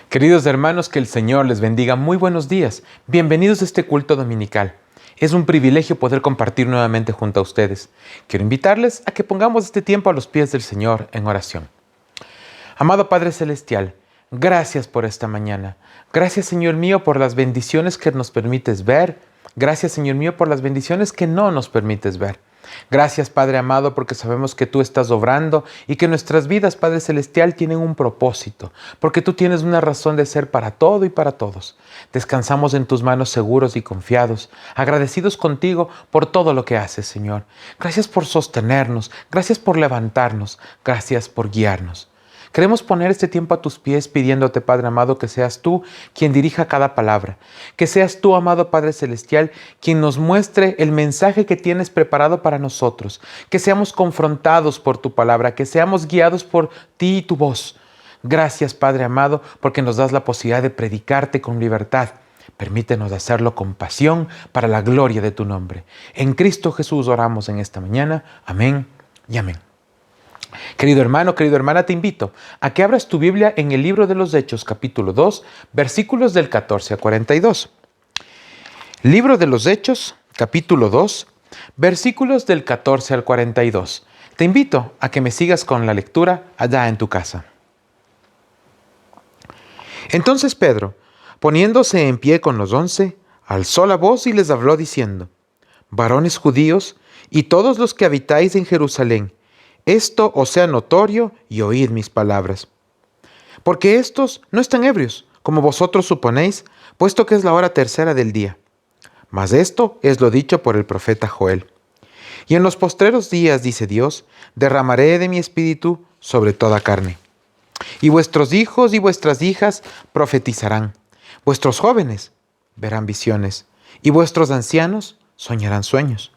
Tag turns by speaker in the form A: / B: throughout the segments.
A: Queridos hermanos, que el Señor les bendiga. Muy buenos días. Bienvenidos a este culto dominical. Es un privilegio poder compartir nuevamente junto a ustedes. Quiero invitarles a que pongamos este tiempo a los pies del Señor en oración. Amado Padre Celestial, gracias por esta mañana. Gracias, Señor mío, por las bendiciones que nos permites ver. Gracias, Señor mío, por las bendiciones que no nos permites ver. Gracias, Padre amado, porque sabemos que tú estás obrando y que nuestras vidas, Padre Celestial, tienen un propósito, porque tú tienes una razón de ser para todo y para todos. Descansamos en tus manos seguros y confiados, agradecidos contigo por todo lo que haces, Señor. Gracias por sostenernos, gracias por levantarnos, gracias por guiarnos. Queremos poner este tiempo a tus pies pidiéndote, Padre amado, que seas tú quien dirija cada palabra. Que seas tú, amado Padre Celestial, quien nos muestre el mensaje que tienes preparado para nosotros. Que seamos confrontados por tu palabra, que seamos guiados por ti y tu voz. Gracias, Padre amado, porque nos das la posibilidad de predicarte con libertad. Permítenos hacerlo con pasión para la gloria de tu nombre. En Cristo Jesús oramos en esta mañana. Amén y amén. Querido hermano, querida hermana, te invito a que abras tu Biblia en el libro de los Hechos, capítulo 2, versículos del 14 a 42. Libro de los Hechos, capítulo 2, versículos del 14 al 42. Te invito a que me sigas con la lectura allá en tu casa. Entonces Pedro, poniéndose en pie con los 11, alzó la voz y les habló diciendo: Varones judíos y todos los que habitáis en Jerusalén, esto os sea notorio y oíd mis palabras. Porque estos no están ebrios, como vosotros suponéis, puesto que es la hora tercera del día. Mas esto es lo dicho por el profeta Joel. Y en los postreros días, dice Dios, derramaré de mi espíritu sobre toda carne. Y vuestros hijos y vuestras hijas profetizarán. Vuestros jóvenes verán visiones, y vuestros ancianos soñarán sueños.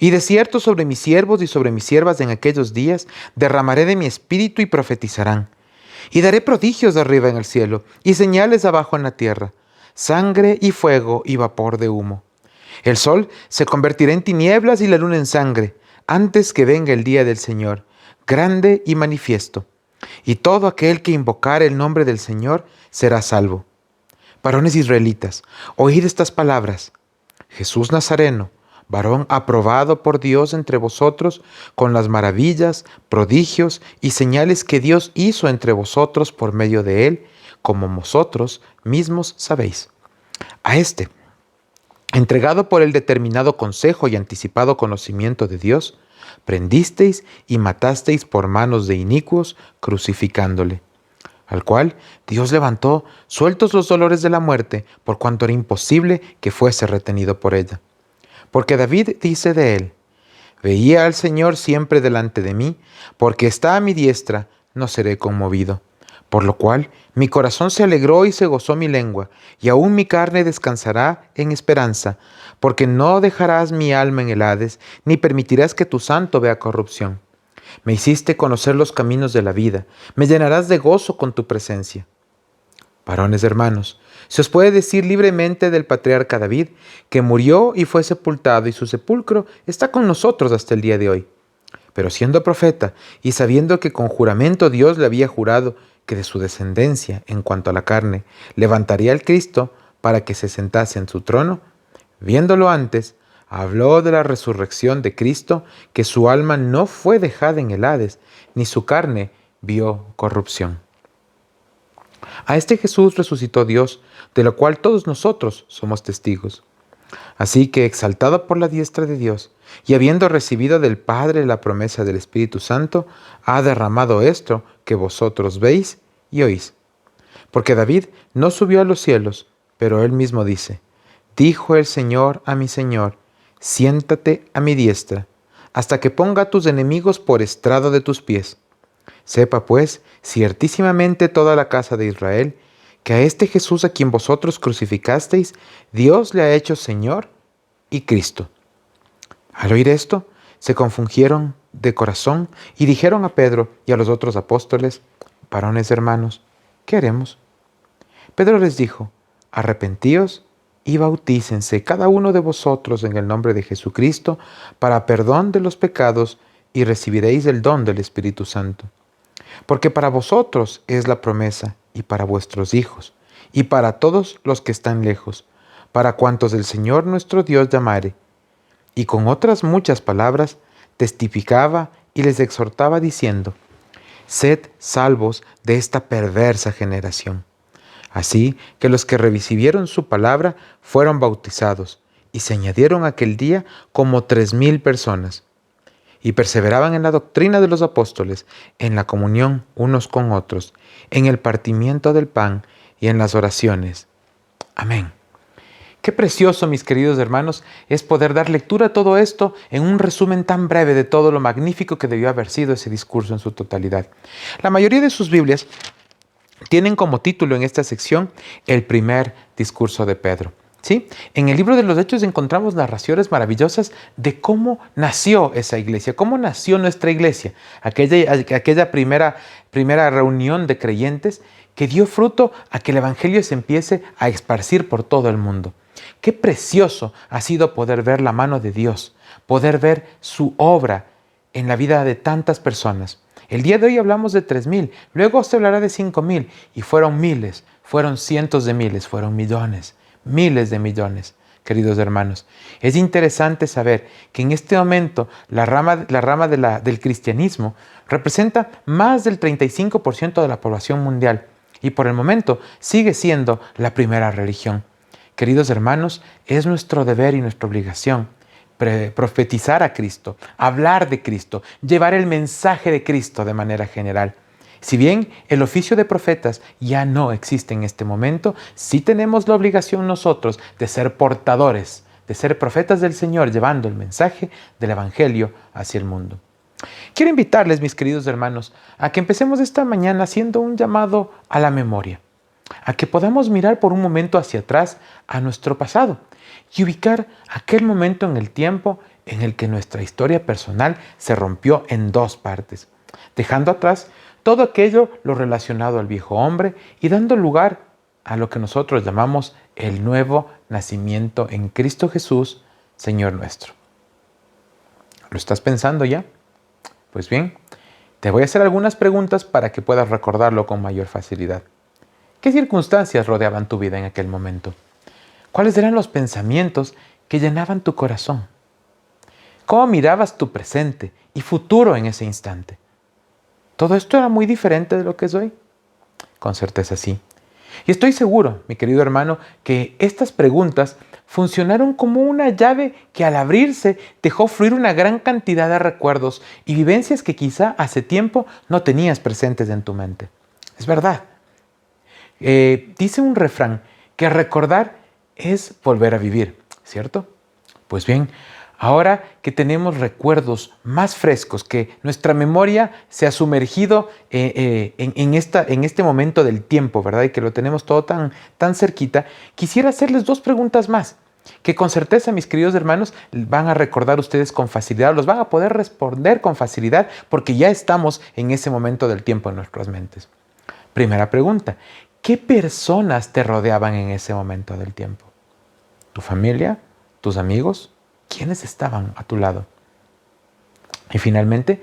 A: Y de cierto sobre mis siervos y sobre mis siervas en aquellos días derramaré de mi espíritu y profetizarán. Y daré prodigios de arriba en el cielo y señales abajo en la tierra, sangre y fuego y vapor de humo. El sol se convertirá en tinieblas y la luna en sangre, antes que venga el día del Señor, grande y manifiesto. Y todo aquel que invocare el nombre del Señor será salvo. Varones israelitas, oíd estas palabras. Jesús Nazareno, varón aprobado por Dios entre vosotros, con las maravillas, prodigios y señales que Dios hizo entre vosotros por medio de él, como vosotros mismos sabéis. A este, entregado por el determinado consejo y anticipado conocimiento de Dios, prendisteis y matasteis por manos de inicuos, crucificándole. Al cual Dios levantó, sueltos los dolores de la muerte, por cuanto era imposible que fuese retenido por ella. Porque David dice de él: Veía al Señor siempre delante de mí, porque está a mi diestra, no seré conmovido. Por lo cual mi corazón se alegró y se gozó mi lengua, y aún mi carne descansará en esperanza, porque no dejarás mi alma en el Hades, ni permitirás que tu santo vea corrupción. Me hiciste conocer los caminos de la vida, me llenarás de gozo con tu presencia. Varones hermanos, se os puede decir libremente del patriarca David, que murió y fue sepultado, y su sepulcro está con nosotros hasta el día de hoy. Pero siendo profeta, y sabiendo que con juramento Dios le había jurado que de su descendencia, en cuanto a la carne, levantaría al Cristo para que se sentase en su trono, viéndolo antes, habló de la resurrección de Cristo, que su alma no fue dejada en el Hades, ni su carne vio corrupción. A este Jesús resucitó Dios, de lo cual todos nosotros somos testigos. Así que, exaltado por la diestra de Dios, y habiendo recibido del Padre la promesa del Espíritu Santo, ha derramado esto que vosotros veis y oís. Porque David no subió a los cielos, pero él mismo dice: Dijo el Señor a mi Señor, siéntate a mi diestra, hasta que ponga a tus enemigos por estrado de tus pies. Sepa pues, ciertísimamente toda la casa de Israel, que a este Jesús a quien vosotros crucificasteis, Dios le ha hecho Señor y Cristo. Al oír esto, se confundieron de corazón y dijeron a Pedro y a los otros apóstoles: Varones hermanos, ¿qué haremos? Pedro les dijo: Arrepentíos y bautícense cada uno de vosotros en el nombre de Jesucristo para perdón de los pecados, y recibiréis el don del Espíritu Santo. Porque para vosotros es la promesa, y para vuestros hijos, y para todos los que están lejos, para cuantos el Señor nuestro Dios llamare. Y con otras muchas palabras testificaba y les exhortaba diciendo: Sed salvos de esta perversa generación. Así que los que recibieron su palabra fueron bautizados, y se añadieron aquel día como 3,000 personas. Y perseveraban en la doctrina de los apóstoles, en la comunión unos con otros, en el partimiento del pan y en las oraciones. Amén. Qué precioso, mis queridos hermanos, es poder dar lectura a todo esto en un resumen tan breve de todo lo magnífico que debió haber sido ese discurso en su totalidad. La mayoría de sus Biblias tienen como título en esta sección el primer discurso de Pedro. ¿Sí? En el libro de los Hechos encontramos narraciones maravillosas de cómo nació esa iglesia, cómo nació nuestra iglesia, aquella primera reunión de creyentes que dio fruto a que el Evangelio se empiece a esparcir por todo el mundo. Qué precioso ha sido poder ver la mano de Dios, poder ver su obra en la vida de tantas personas. El día de hoy hablamos de 3,000, luego se hablará de 5,000, y fueron miles, fueron cientos de miles, fueron millones, miles de millones, queridos hermanos. Es interesante saber que en este momento la rama del cristianismo representa más del 35% de la población mundial, y por el momento sigue siendo la primera religión. Queridos hermanos, es nuestro deber y nuestra obligación profetizar a Cristo, hablar de Cristo, llevar el mensaje de Cristo de manera general. Si bien el oficio de profetas ya no existe en este momento, sí tenemos la obligación nosotros de ser portadores, de ser profetas del Señor, llevando el mensaje del Evangelio hacia el mundo. Quiero invitarles, mis queridos hermanos, a que empecemos esta mañana haciendo un llamado a la memoria, a que podamos mirar por un momento hacia atrás a nuestro pasado y ubicar aquel momento en el tiempo en el que nuestra historia personal se rompió en dos partes, dejando atrás todo aquello lo relacionado al viejo hombre y dando lugar a lo que nosotros llamamos el nuevo nacimiento en Cristo Jesús, Señor nuestro. ¿Lo estás pensando ya? Pues bien, te voy a hacer algunas preguntas para que puedas recordarlo con mayor facilidad. ¿Qué circunstancias rodeaban tu vida en aquel momento? ¿Cuáles eran los pensamientos que llenaban tu corazón? ¿Cómo mirabas tu presente y futuro en ese instante? ¿Todo esto era muy diferente de lo que es hoy? Con certeza sí. Y estoy seguro, mi querido hermano, que estas preguntas funcionaron como una llave que al abrirse dejó fluir una gran cantidad de recuerdos y vivencias que quizá hace tiempo no tenías presentes en tu mente. Es verdad. Dice un refrán que recordar es volver a vivir, ¿cierto? Pues bien, ahora que tenemos recuerdos más frescos, que nuestra memoria se ha sumergido en este momento del tiempo, ¿verdad? Y que lo tenemos todo tan cerquita, quisiera hacerles dos preguntas más, que con certeza, mis queridos hermanos, van a recordar ustedes con facilidad, los van a poder responder con facilidad, porque ya estamos en ese momento del tiempo en nuestras mentes. Primera pregunta: ¿qué personas te rodeaban en ese momento del tiempo? ¿Tu familia? ¿Tus amigos? ¿Quiénes estaban a tu lado? Y finalmente,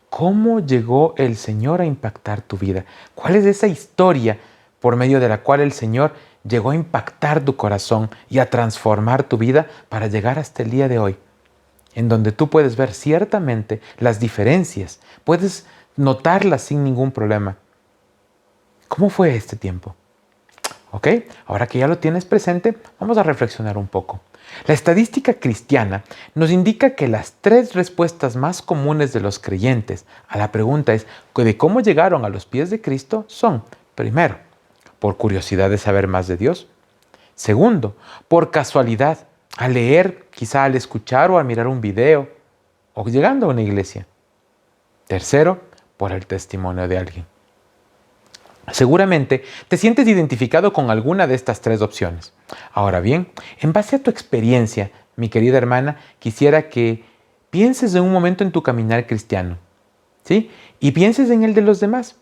A: ¿cómo llegó el Señor a impactar tu vida? ¿Cuál es esa historia por medio de la cual el Señor llegó a impactar tu corazón y a transformar tu vida para llegar hasta el día de hoy? En donde tú puedes ver ciertamente las diferencias, puedes notarlas sin ningún problema. ¿Cómo fue este tiempo? ¿Ok? Ahora que ya lo tienes presente, vamos a reflexionar un poco. La estadística cristiana nos indica que las 3 respuestas más comunes de los creyentes a la pregunta de cómo llegaron a los pies de Cristo son: primero, por curiosidad de saber más de Dios; segundo, por casualidad, al leer, quizá al escuchar o al mirar un video, o llegando a una iglesia; tercero, por el testimonio de alguien. Seguramente te sientes identificado con alguna de estas 3 opciones. Ahora bien, en base a tu experiencia, mi querida hermana, quisiera que pienses en un momento en tu caminar cristiano, ¿sí? Y pienses en el de los demás.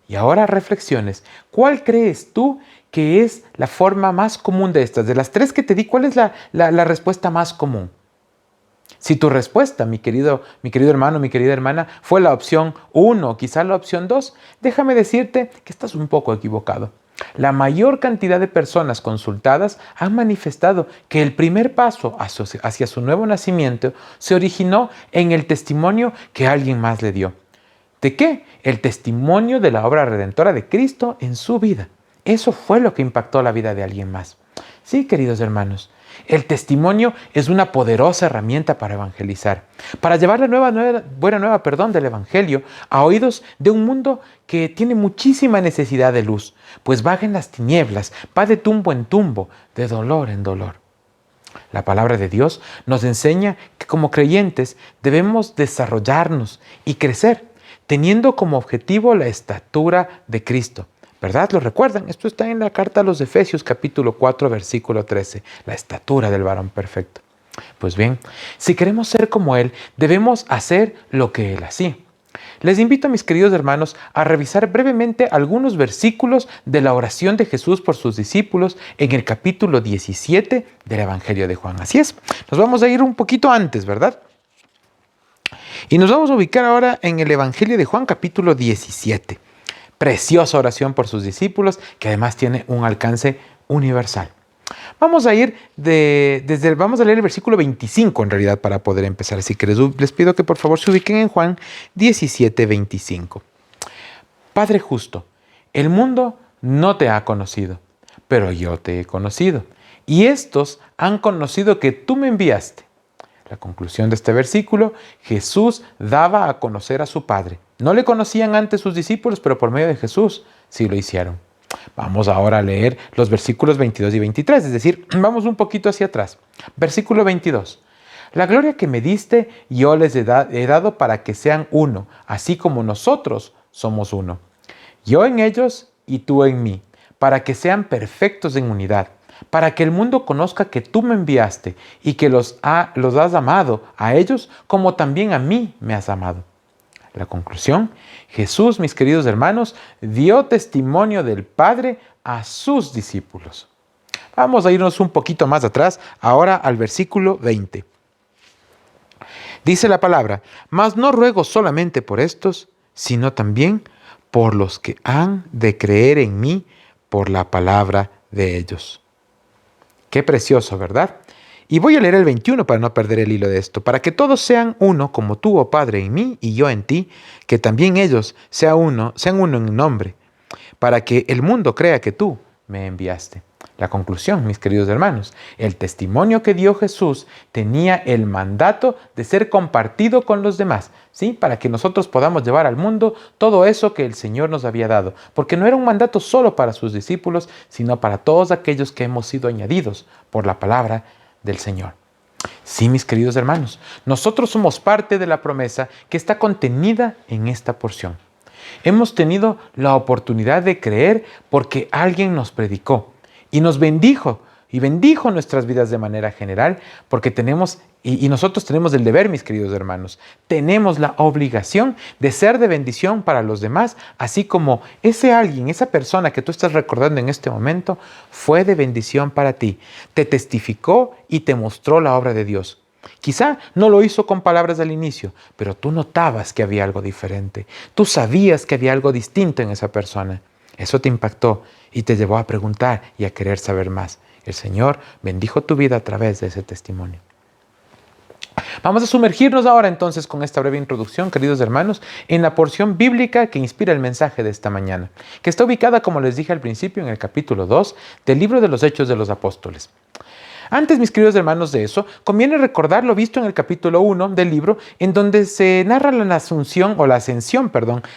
A: Y ahora reflexiones. ¿Cuál crees tú que es la forma más común de estas? De las 3 que te di, ¿cuál es la respuesta más común? Si tu respuesta, mi querido hermano, mi querida hermana, fue la opción 1, quizá la opción 2, déjame decirte que estás un poco equivocado. La mayor cantidad de personas consultadas han manifestado que el primer paso hacia su nuevo nacimiento se originó en el testimonio que alguien más le dio. ¿De qué? El testimonio de la obra redentora de Cristo en su vida. Eso fue lo que impactó la vida de alguien más. Sí, queridos hermanos, el testimonio es una poderosa herramienta para evangelizar, para llevar la buena nueva del Evangelio a oídos de un mundo que tiene muchísima necesidad de luz, pues vaga en las tinieblas, va de tumbo en tumbo, de dolor en dolor. La palabra de Dios nos enseña que como creyentes debemos desarrollarnos y crecer, teniendo como objetivo la estatura de Cristo. ¿Verdad? ¿Lo recuerdan? Esto está en la carta a los Efesios capítulo 4 versículo 13, la estatura del varón perfecto. Pues bien, si queremos ser como Él, debemos hacer lo que Él hacía. Les invito, mis queridos hermanos, a revisar brevemente algunos versículos de la oración de Jesús por sus discípulos en el capítulo 17 del Evangelio de Juan. Así es, nos vamos a ir un poquito antes, ¿verdad? Y nos vamos a ubicar ahora en el Evangelio de Juan capítulo 17. Preciosa oración por sus discípulos, que además tiene un alcance universal. Vamos a leer el versículo 25 en realidad para poder empezar. Así que les pido que por favor se ubiquen en Juan 17, 25. Padre justo, el mundo no te ha conocido, pero yo te he conocido. Y estos han conocido que tú me enviaste. La conclusión de este versículo, Jesús daba a conocer a su Padre. No le conocían antes sus discípulos, pero por medio de Jesús sí lo hicieron. Vamos ahora a leer los versículos 22 y 23, es decir, vamos un poquito hacia atrás. Versículo 22. La gloria que me diste yo les he dado para que sean uno, así como nosotros somos uno. Yo en ellos y tú en mí, para que sean perfectos en unidad, para que el mundo conozca que tú me enviaste y que los has amado a ellos como también a mí me has amado. La conclusión, Jesús, mis queridos hermanos, dio testimonio del Padre a sus discípulos. Vamos a irnos un poquito más atrás, ahora al versículo 20. Dice la palabra, mas no ruego solamente por estos, sino también por los que han de creer en mí por la palabra de ellos. Qué precioso, ¿verdad? Y voy a leer el 21 para no perder el hilo de esto. Para que todos sean uno, como tú, oh Padre, en mí y yo en ti, que también ellos sean uno en nombre, para que el mundo crea que tú me enviaste. La conclusión, mis queridos hermanos, el testimonio que dio Jesús tenía el mandato de ser compartido con los demás, ¿sí? Para que nosotros podamos llevar al mundo todo eso que el Señor nos había dado, porque no era un mandato solo para sus discípulos, sino para todos aquellos que hemos sido añadidos por la palabra del Señor. Sí, mis queridos hermanos, nosotros somos parte de la promesa que está contenida en esta porción. Hemos tenido la oportunidad de creer porque alguien nos predicó y nos bendijo nuestras vidas de manera general porque nosotros tenemos el deber, mis queridos hermanos, tenemos la obligación de ser de bendición para los demás, así como ese alguien, esa persona que tú estás recordando en este momento, fue de bendición para ti, te testificó y te mostró la obra de Dios. Quizá no lo hizo con palabras al inicio, pero tú notabas que había algo diferente, tú sabías que había algo distinto en esa persona. Eso te impactó y te llevó a preguntar y a querer saber más. El Señor bendijo tu vida a través de ese testimonio. Vamos a sumergirnos ahora entonces con esta breve introducción, queridos hermanos, en la porción bíblica que inspira el mensaje de esta mañana, que está ubicada, como les dije al principio, en el capítulo 2 del libro de los Hechos de los Apóstoles. Antes, mis queridos hermanos, de eso, conviene recordar lo visto en el capítulo 1 del libro, en donde se narra la ascensión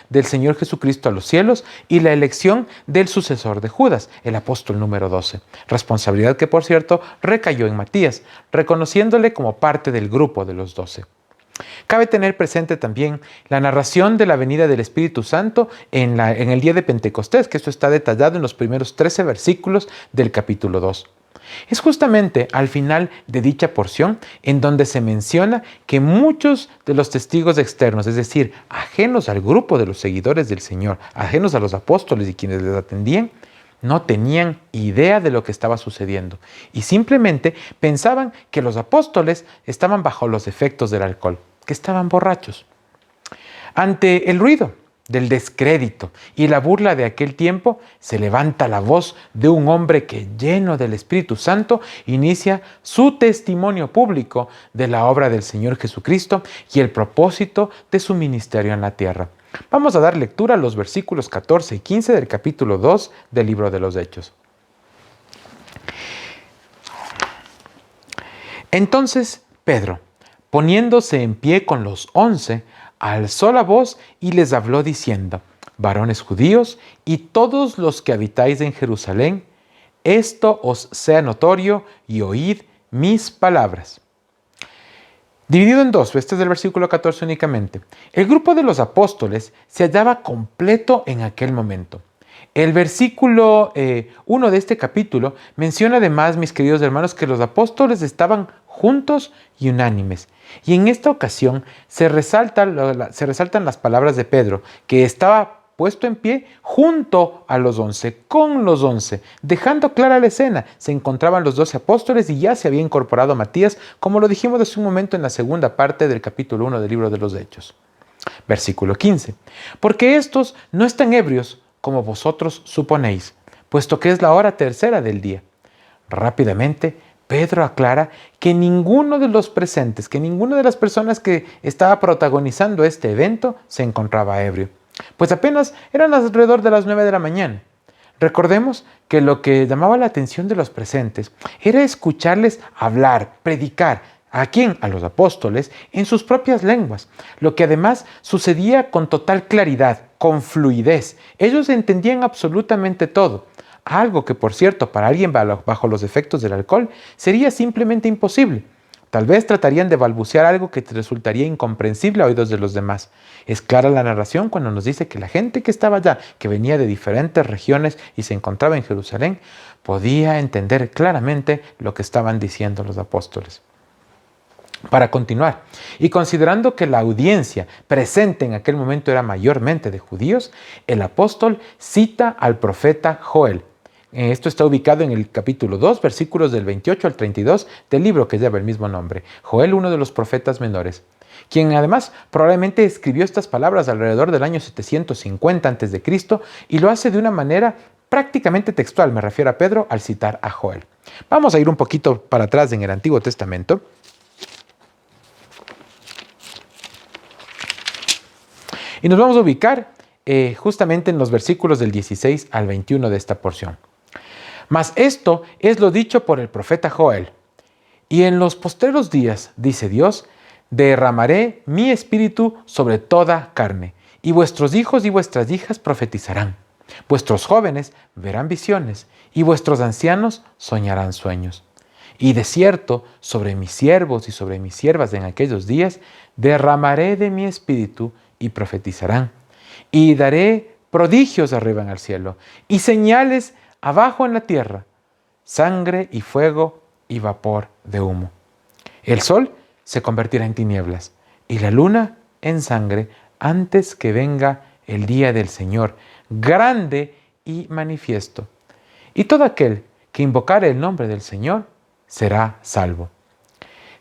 A: del Señor Jesucristo a los cielos y la elección del sucesor de Judas, el apóstol número 12. Responsabilidad que, por cierto, recayó en Matías, reconociéndole como parte del grupo de los 12. Cabe tener presente también la narración de la venida del Espíritu Santo en el día de Pentecostés, que esto está detallado en los primeros 13 versículos del capítulo 2. Es justamente al final de dicha porción en donde se menciona que muchos de los testigos externos, es decir, ajenos al grupo de los seguidores del Señor, ajenos a los apóstoles y quienes les atendían, no tenían idea de lo que estaba sucediendo y simplemente pensaban que los apóstoles estaban bajo los efectos del alcohol, que estaban borrachos. Ante el ruido del descrédito y la burla de aquel tiempo, se levanta la voz de un hombre que, lleno del Espíritu Santo, inicia su testimonio público de la obra del Señor Jesucristo y el propósito de su ministerio en la tierra. Vamos a dar lectura a los versículos 14 y 15 del capítulo 2 del libro de los Hechos. Entonces Pedro, poniéndose en pie con los 11, alzó la voz y les habló diciendo: varones judíos y todos los que habitáis en Jerusalén, esto os sea notorio y oíd mis palabras. Dividido en dos, este es del versículo 14 únicamente. El grupo de los apóstoles se hallaba completo en aquel momento. El versículo 1 de este capítulo menciona además, mis queridos hermanos, que los apóstoles estaban juntos y unánimes. Y en esta ocasión se resaltan las palabras de Pedro, que estaba puesto en pie junto a los 11, con los 11, dejando clara la escena. Se encontraban los 12 apóstoles y ya se había incorporado Matías, como lo dijimos hace un momento en la segunda parte del capítulo 1 del libro de los Hechos. Versículo 15. Porque estos no están ebrios, como vosotros suponéis, puesto que es la hora tercera del día. Rápidamente, Pedro aclara que ninguno de los presentes, que ninguna de las personas que estaba protagonizando este evento se encontraba ebrio, pues apenas eran alrededor de las 9 de la mañana. Recordemos que lo que llamaba la atención de los presentes era escucharles hablar, predicar. ¿A quién? A los apóstoles, en sus propias lenguas, lo que además sucedía con total claridad, con fluidez. Ellos entendían absolutamente todo, algo que, por cierto, para alguien bajo los efectos del alcohol sería simplemente imposible. Tal vez tratarían de balbucear algo que resultaría incomprensible a oídos de los demás. Es clara la narración cuando nos dice que la gente que estaba allá, que venía de diferentes regiones y se encontraba en Jerusalén, podía entender claramente lo que estaban diciendo los apóstoles. Para continuar, y considerando que la audiencia presente en aquel momento era mayormente de judíos, el apóstol cita al profeta Joel. Esto está ubicado en el capítulo 2, versículos del 28 al 32 del libro que lleva el mismo nombre. Joel, uno de los profetas menores, quien además probablemente escribió estas palabras alrededor del año 750 a.C. y lo hace de una manera prácticamente textual, me refiero a Pedro al citar a Joel. Vamos a ir un poquito para atrás en el Antiguo Testamento. Y nos vamos a ubicar justamente en los versículos del 16 al 21 de esta porción. Mas esto es lo dicho por el profeta Joel. Y en los postreros días, dice Dios, derramaré mi espíritu sobre toda carne, y vuestros hijos y vuestras hijas profetizarán. Vuestros jóvenes verán visiones, y vuestros ancianos soñarán sueños. Y de cierto, sobre mis siervos y sobre mis siervas en aquellos días, derramaré de mi espíritu y profetizarán. Y daré prodigios arriba en el cielo, y señales abajo en la tierra, sangre y fuego y vapor de humo. El sol se convertirá en tinieblas, y la luna en sangre, antes que venga el día del Señor, grande y manifiesto. Y todo aquel que invocare el nombre del Señor será salvo.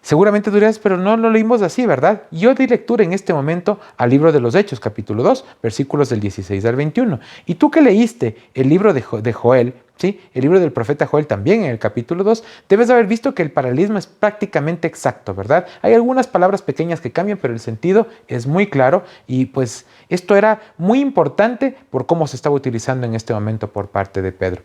A: Seguramente tú dirás, pero no lo leímos así, ¿verdad? Yo di lectura en este momento al libro de los Hechos, capítulo 2, versículos del 16 al 21. Y tú que leíste el libro de Joel, ¿sí? El libro del profeta Joel también en el capítulo 2, debes haber visto que el paralelismo es prácticamente exacto, ¿verdad? Hay algunas palabras pequeñas que cambian, pero el sentido es muy claro y pues esto era muy importante por cómo se estaba utilizando en este momento por parte de Pedro.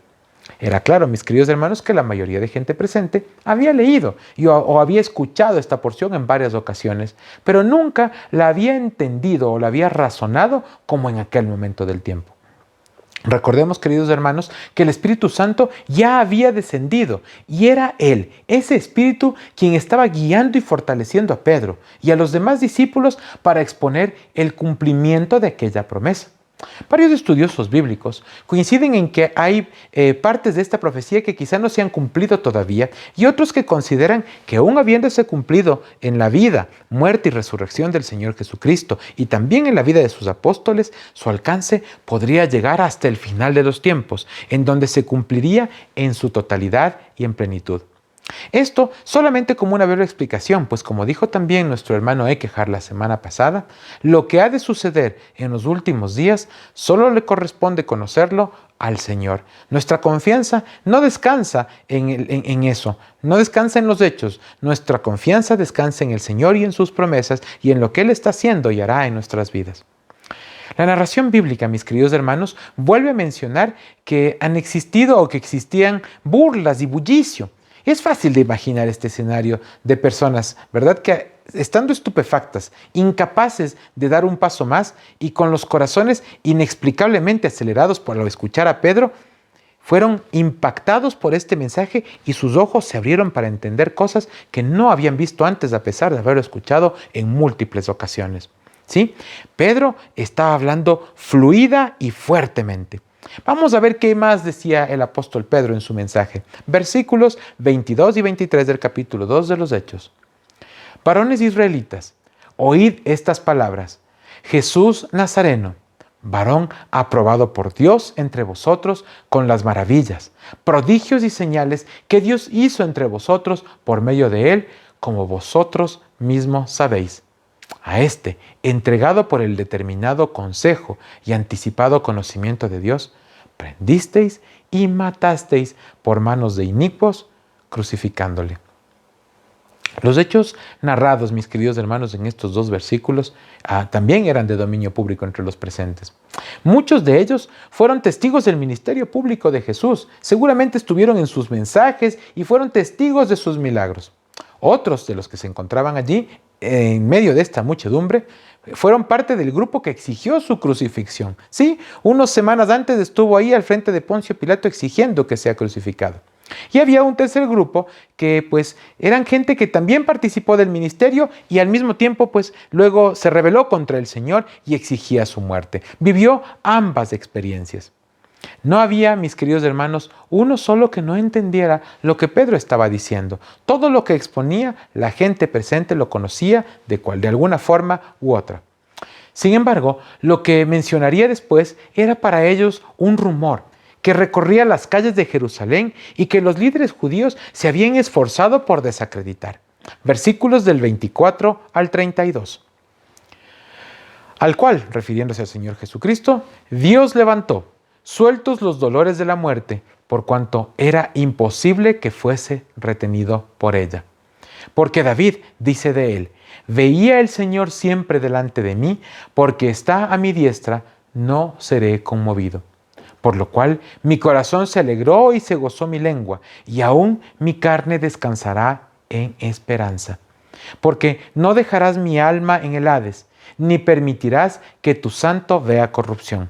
A: Era claro, mis queridos hermanos, que la mayoría de gente presente había leído o había escuchado esta porción en varias ocasiones, pero nunca la había entendido o la había razonado como en aquel momento del tiempo. Recordemos, queridos hermanos, que el Espíritu Santo ya había descendido y era Él, ese Espíritu, quien estaba guiando y fortaleciendo a Pedro y a los demás discípulos para exponer el cumplimiento de aquella promesa. Varios estudiosos bíblicos coinciden en que hay partes de esta profecía que quizá no se han cumplido todavía y otros que consideran que aún habiéndose cumplido en la vida, muerte y resurrección del Señor Jesucristo y también en la vida de sus apóstoles, su alcance podría llegar hasta el final de los tiempos, en donde se cumpliría en su totalidad y en plenitud. Esto solamente como una breve explicación, pues como dijo también nuestro hermano Ekehard la semana pasada, lo que ha de suceder en los últimos días solo le corresponde conocerlo al Señor. Nuestra confianza no descansa en eso, no descansa en los hechos. Nuestra confianza descansa en el Señor y en sus promesas y en lo que Él está haciendo y hará en nuestras vidas. La narración bíblica, mis queridos hermanos, vuelve a mencionar que han existido o que existían burlas y bullicio. Es fácil de imaginar este escenario de personas, ¿verdad? Que estando estupefactas, incapaces de dar un paso más y con los corazones inexplicablemente acelerados por escuchar a Pedro, fueron impactados por este mensaje y sus ojos se abrieron para entender cosas que no habían visto antes a pesar de haberlo escuchado en múltiples ocasiones. ¿Sí? Pedro estaba hablando fluida y fuertemente. Vamos a ver qué más decía el apóstol Pedro en su mensaje. Versículos 22 y 23 del capítulo 2 de los Hechos. Varones israelitas, oíd estas palabras. Jesús Nazareno, varón aprobado por Dios entre vosotros con las maravillas, prodigios y señales que Dios hizo entre vosotros por medio de él, como vosotros mismos sabéis. A este, entregado por el determinado consejo y anticipado conocimiento de Dios, prendisteis y matasteis por manos de inicuos, crucificándole. Los hechos narrados, mis queridos hermanos, en estos dos versículos también eran de dominio público entre los presentes. Muchos de ellos fueron testigos del ministerio público de Jesús. Seguramente estuvieron en sus mensajes y fueron testigos de sus milagros. Otros de los que se encontraban allí, en medio de esta muchedumbre, fueron parte del grupo que exigió su crucifixión. Sí, unas semanas antes estuvo ahí al frente de Poncio Pilato exigiendo que sea crucificado. Y había un tercer grupo que pues eran gente que también participó del ministerio y al mismo tiempo pues luego se rebeló contra el Señor y exigía su muerte. Vivió ambas experiencias. No había, mis queridos hermanos, uno solo que no entendiera lo que Pedro estaba diciendo. Todo lo que exponía, la gente presente lo conocía de alguna forma u otra. Sin embargo, lo que mencionaría después era para ellos un rumor que recorría las calles de Jerusalén y que los líderes judíos se habían esforzado por desacreditar. Versículos del 24 al 32. Al cual, refiriéndose al Señor Jesucristo, Dios levantó, sueltos los dolores de la muerte, por cuanto era imposible que fuese retenido por ella. Porque David dice de él, veía el Señor siempre delante de mí, porque está a mi diestra, no seré conmovido. Por lo cual mi corazón se alegró y se gozó mi lengua, y aún mi carne descansará en esperanza. Porque no dejarás mi alma en el Hades, ni permitirás que tu santo vea corrupción.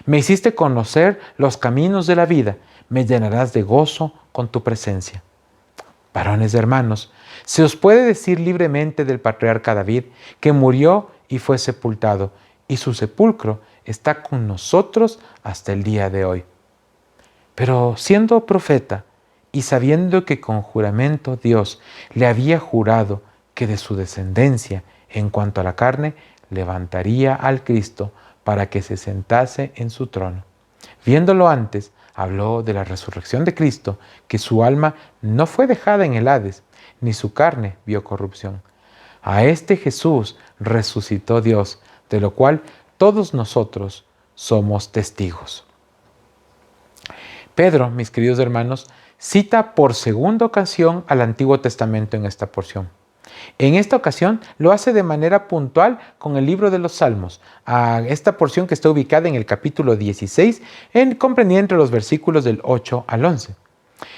A: Me hiciste conocer los caminos de la vida, me llenarás de gozo con tu presencia. Varones hermanos, se os puede decir libremente del patriarca David que murió y fue sepultado, y su sepulcro está con nosotros hasta el día de hoy. Pero siendo profeta y sabiendo que con juramento Dios le había jurado que de su descendencia, en cuanto a la carne, levantaría al Cristo para que se sentase en su trono. Viéndolo antes, habló de la resurrección de Cristo, que su alma no fue dejada en el Hades, ni su carne vio corrupción. A este Jesús resucitó Dios, de lo cual todos nosotros somos testigos. Pedro, mis queridos hermanos, cita por segunda ocasión al Antiguo Testamento en esta porción. En esta ocasión lo hace de manera puntual con el libro de los Salmos, a esta porción que está ubicada en el capítulo 16, comprendida entre los versículos del 8 al 11.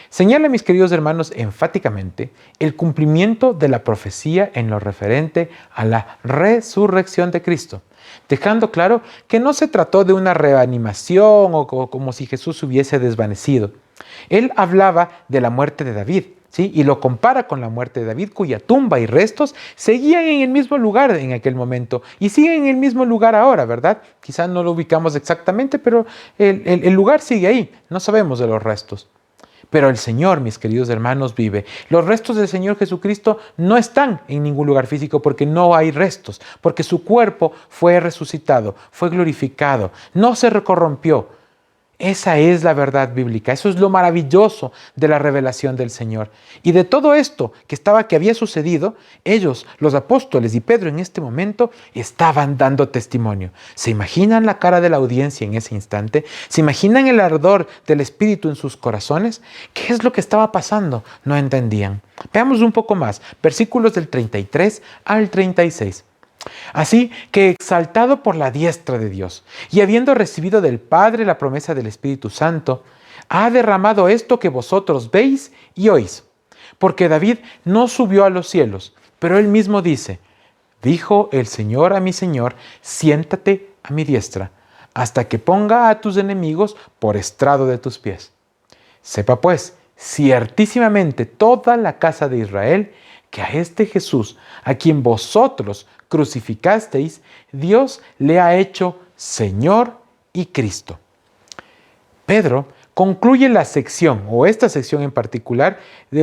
A: Señala, mis queridos hermanos, enfáticamente el cumplimiento de la profecía en lo referente a la resurrección de Cristo, dejando claro que no se trató de una reanimación o como si Jesús hubiese desvanecido. Él hablaba de la muerte de David, ¿sí? Y lo compara con la muerte de David, cuya tumba y restos seguían en el mismo lugar en aquel momento y siguen en el mismo lugar ahora, ¿verdad? Quizás no lo ubicamos exactamente, pero el lugar sigue ahí, no sabemos de los restos. Pero el Señor, mis queridos hermanos, vive. Los restos del Señor Jesucristo no están en ningún lugar físico porque no hay restos, porque su cuerpo fue resucitado, fue glorificado, no se corrompió. Esa es la verdad bíblica, eso es lo maravilloso de la revelación del Señor. Y de todo esto que había sucedido, ellos, los apóstoles y Pedro en este momento, estaban dando testimonio. ¿Se imaginan la cara de la audiencia en ese instante? ¿Se imaginan el ardor del Espíritu en sus corazones? ¿Qué es lo que estaba pasando? No entendían. Veamos un poco más, versículos del 33 al 36. Así que exaltado por la diestra de Dios y habiendo recibido del Padre la promesa del Espíritu Santo, ha derramado esto que vosotros veis y oís. Porque David no subió a los cielos, pero él mismo dice, dijo el Señor a mi Señor, siéntate a mi diestra, hasta que ponga a tus enemigos por estrado de tus pies. Sepa pues, ciertísimamente toda la casa de Israel, que a este Jesús, a quien vosotros crucificasteis, Dios le ha hecho Señor y Cristo. Pedro concluye la sección, o esta sección en particular,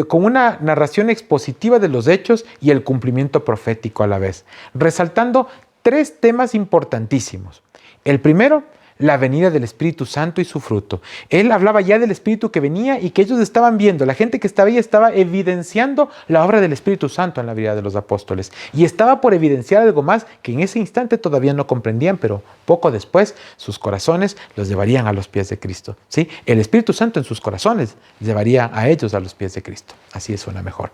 A: con una narración expositiva de los hechos y el cumplimiento profético a la vez, resaltando tres temas importantísimos. El primero, la venida del Espíritu Santo y su fruto. Él hablaba ya del Espíritu que venía y que ellos estaban viendo. La gente que estaba ahí estaba evidenciando la obra del Espíritu Santo en la vida de los apóstoles. Y estaba por evidenciar algo más que en ese instante todavía no comprendían, pero poco después sus corazones los llevarían a los pies de Cristo. ¿Sí? El Espíritu Santo en sus corazones llevaría a ellos a los pies de Cristo. Así suena mejor.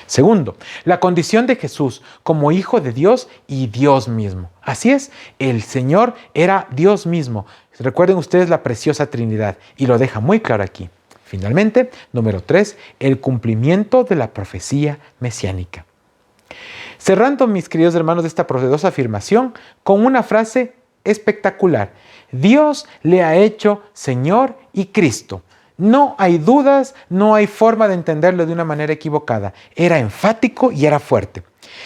A: Segundo, la condición de Jesús como Hijo de Dios y Dios mismo. Así es, el Señor era Dios mismo. Recuerden ustedes la preciosa Trinidad y lo deja muy claro aquí. Finalmente, número 3, el cumplimiento de la profecía mesiánica. Cerrando, mis queridos hermanos, esta poderosa afirmación con una frase espectacular. Dios le ha hecho Señor y Cristo. No hay dudas, no hay forma de entenderlo de una manera equivocada. Era enfático y era fuerte.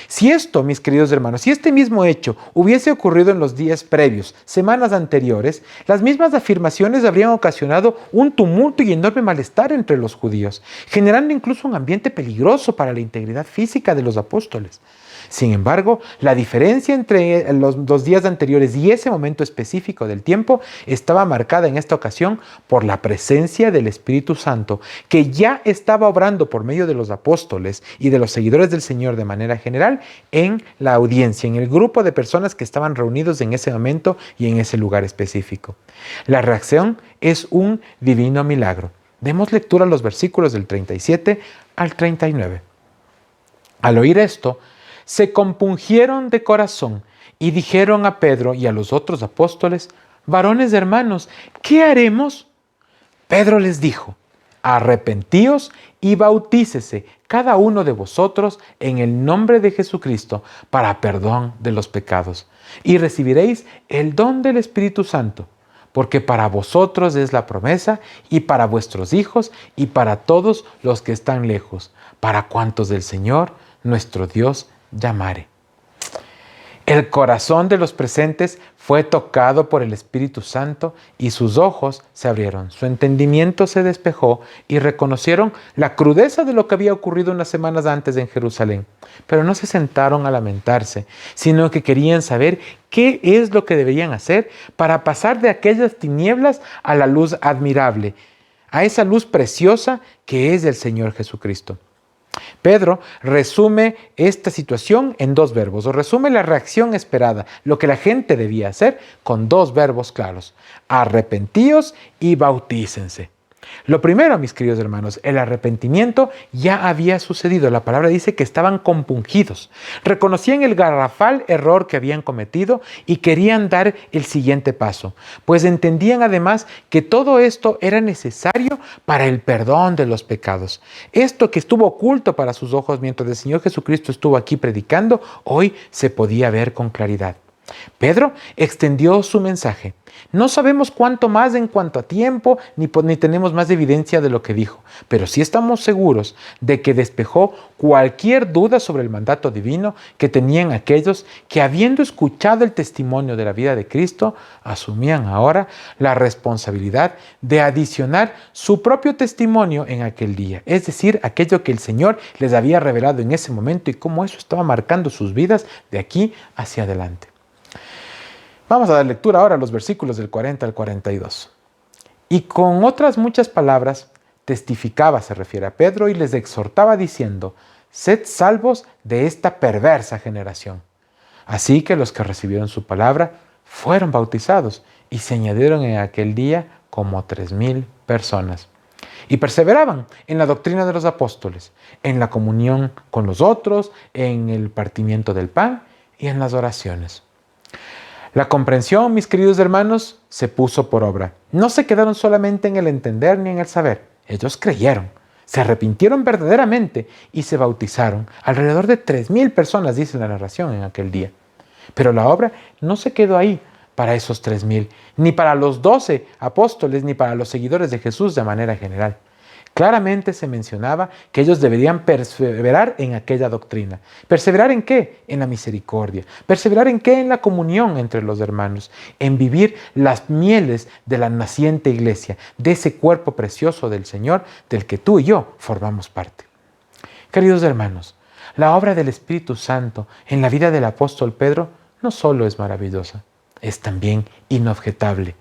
A: Si esto, mis queridos hermanos, si este mismo hecho hubiese ocurrido en los días previos, semanas anteriores, las mismas afirmaciones habrían ocasionado un tumulto y enorme malestar entre los judíos, generando incluso un ambiente peligroso para la integridad física de los apóstoles. Sin embargo, la diferencia entre los 2 días anteriores y ese momento específico del tiempo estaba marcada en esta ocasión por la presencia del Espíritu Santo, que ya estaba obrando por medio de los apóstoles y de los seguidores del Señor de manera general en la audiencia, en el grupo de personas que estaban reunidos en ese momento y en ese lugar específico. La reacción es un divino milagro. Demos lectura a los versículos del 37 al 39. Al oír esto, se compungieron de corazón y dijeron a Pedro y a los otros apóstoles, varones hermanos, ¿qué haremos? Pedro les dijo, arrepentíos y bautícese cada uno de vosotros en el nombre de Jesucristo para perdón de los pecados y recibiréis el don del Espíritu Santo, porque para vosotros es la promesa y para vuestros hijos y para todos los que están lejos, para cuantos del Señor nuestro Dios llamare. El corazón de los presentes fue tocado por el Espíritu Santo y sus ojos se abrieron, su entendimiento se despejó y reconocieron la crudeza de lo que había ocurrido unas semanas antes en Jerusalén. Pero no se sentaron a lamentarse, sino que querían saber qué es lo que deberían hacer para pasar de aquellas tinieblas a la luz admirable, a esa luz preciosa que es el Señor Jesucristo. Pedro resume esta situación en 2 verbos, o resume la reacción esperada, lo que la gente debía hacer, con 2 verbos claros: arrepentíos y bautícense. Lo primero, mis queridos hermanos, el arrepentimiento ya había sucedido. La palabra dice que estaban compungidos. Reconocían el garrafal error que habían cometido y querían dar el siguiente paso, pues entendían además que todo esto era necesario para el perdón de los pecados. Esto que estuvo oculto para sus ojos mientras el Señor Jesucristo estuvo aquí predicando, hoy se podía ver con claridad. Pedro extendió su mensaje. No sabemos cuánto más en cuanto a tiempo, ni tenemos más evidencia de lo que dijo, pero sí estamos seguros de que despejó cualquier duda sobre el mandato divino que tenían aquellos que, habiendo escuchado el testimonio de la vida de Cristo, asumían ahora la responsabilidad de adicionar su propio testimonio en aquel día, es decir, aquello que el Señor les había revelado en ese momento y cómo eso estaba marcando sus vidas de aquí hacia adelante. Vamos a dar lectura ahora a los versículos del 40 al 42. Y con otras muchas palabras testificaba, se refiere a Pedro, y les exhortaba diciendo: sed salvos de esta perversa generación. Así que los que recibieron su palabra fueron bautizados y se añadieron en aquel día como 3,000 personas. Y perseveraban en la doctrina de los apóstoles, en la comunión con los otros, en el partimiento del pan y en las oraciones. La comprensión, mis queridos hermanos, se puso por obra. No se quedaron solamente en el entender ni en el saber. Ellos creyeron, se arrepintieron verdaderamente y se bautizaron. Alrededor de 3,000 personas, dice la narración, en aquel día. Pero la obra no se quedó ahí para esos 3,000, ni para los 12 apóstoles, ni para los seguidores de Jesús de manera general. Claramente se mencionaba que ellos deberían perseverar en aquella doctrina. ¿Perseverar en qué? En la misericordia. ¿Perseverar en qué? En la comunión entre los hermanos. En vivir las mieles de la naciente iglesia, de ese cuerpo precioso del Señor, del que tú y yo formamos parte. Queridos hermanos, la obra del Espíritu Santo en la vida del apóstol Pedro no solo es maravillosa, es también inobjetable.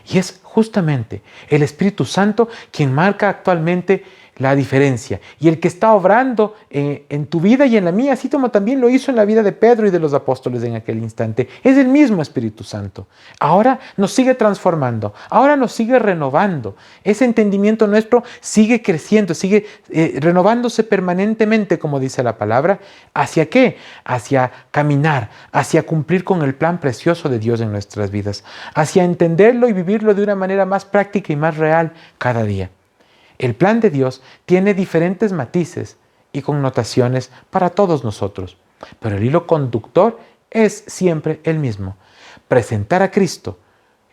A: Y es justamente el Espíritu Santo quien marca actualmente la diferencia y el que está obrando en tu vida y en la mía, así como también lo hizo en la vida de Pedro y de los apóstoles en aquel instante. Es el mismo Espíritu Santo. Ahora nos sigue transformando, ahora nos sigue renovando. Ese entendimiento nuestro sigue creciendo, sigue renovándose permanentemente, como dice la palabra. ¿Hacia qué? Hacia caminar, hacia cumplir con el plan precioso de Dios en nuestras vidas, hacia entenderlo y vivirlo de una manera más práctica y más real cada día. El plan de Dios tiene diferentes matices y connotaciones para todos nosotros, pero el hilo conductor es siempre el mismo: presentar a Cristo,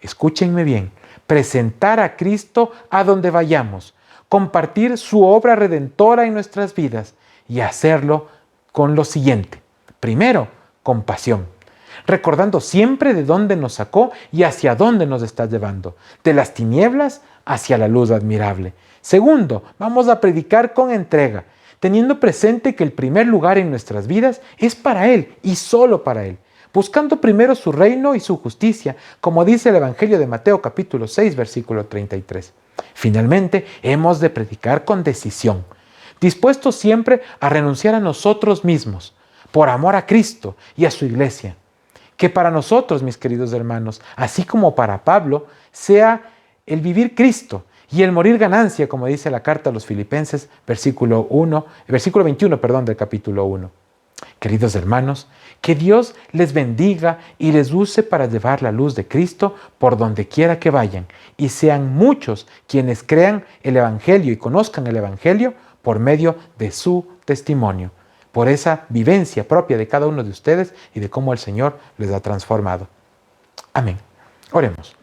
A: escúchenme bien, presentar a Cristo a donde vayamos, compartir su obra redentora en nuestras vidas y hacerlo con lo siguiente. Primero, con pasión, recordando siempre de dónde nos sacó y hacia dónde nos está llevando, de las tinieblas hacia la luz admirable. Segundo, vamos a predicar con entrega, teniendo presente que el primer lugar en nuestras vidas es para Él y solo para Él, buscando primero su reino y su justicia, como dice el Evangelio de Mateo capítulo 6, versículo 33. Finalmente, hemos de predicar con decisión, dispuestos siempre a renunciar a nosotros mismos, por amor a Cristo y a su iglesia. Que para nosotros, mis queridos hermanos, así como para Pablo, sea el vivir Cristo y el morir ganancia, como dice la carta a los Filipenses, versículo 21, del capítulo 1. Queridos hermanos, que Dios les bendiga y les use para llevar la luz de Cristo por donde quiera que vayan, y sean muchos quienes crean el Evangelio y conozcan el Evangelio por medio de su testimonio, por esa vivencia propia de cada uno de ustedes y de cómo el Señor les ha transformado. Amén. Oremos.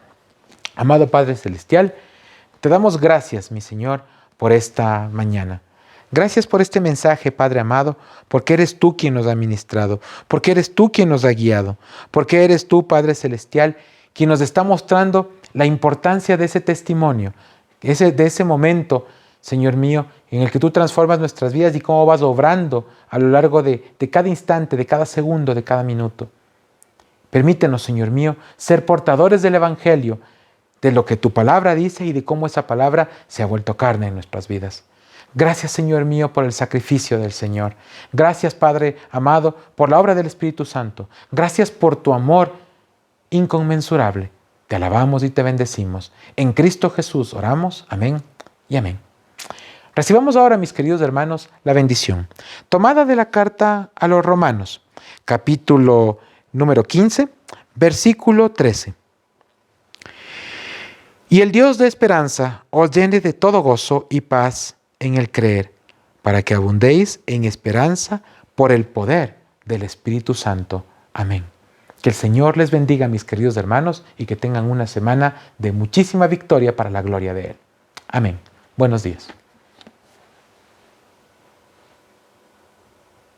A: Amado Padre Celestial, te damos gracias, mi Señor, por esta mañana. Gracias por este mensaje, Padre amado, porque eres tú quien nos ha ministrado, porque eres tú quien nos ha guiado, porque eres tú, Padre Celestial, quien nos está mostrando la importancia de ese testimonio, de ese momento, Señor mío, en el que tú transformas nuestras vidas y cómo vas obrando a lo largo de cada instante, de cada segundo, de cada minuto. Permítenos, Señor mío, ser portadores del Evangelio, de lo que tu palabra dice y de cómo esa palabra se ha vuelto carne en nuestras vidas. Gracias, Señor mío, por el sacrificio del Señor. Gracias, Padre amado, por la obra del Espíritu Santo. Gracias por tu amor inconmensurable. Te alabamos y te bendecimos. En Cristo Jesús oramos. Amén y amén. Recibamos ahora, mis queridos hermanos, la bendición, tomada de la carta a los Romanos, capítulo número 15, versículo 13. Y el Dios de esperanza os llene de todo gozo y paz en el creer, para que abundéis en esperanza por el poder del Espíritu Santo. Amén. Que el Señor les bendiga, mis queridos hermanos, y que tengan una semana de muchísima victoria para la gloria de Él. Amén. Buenos días.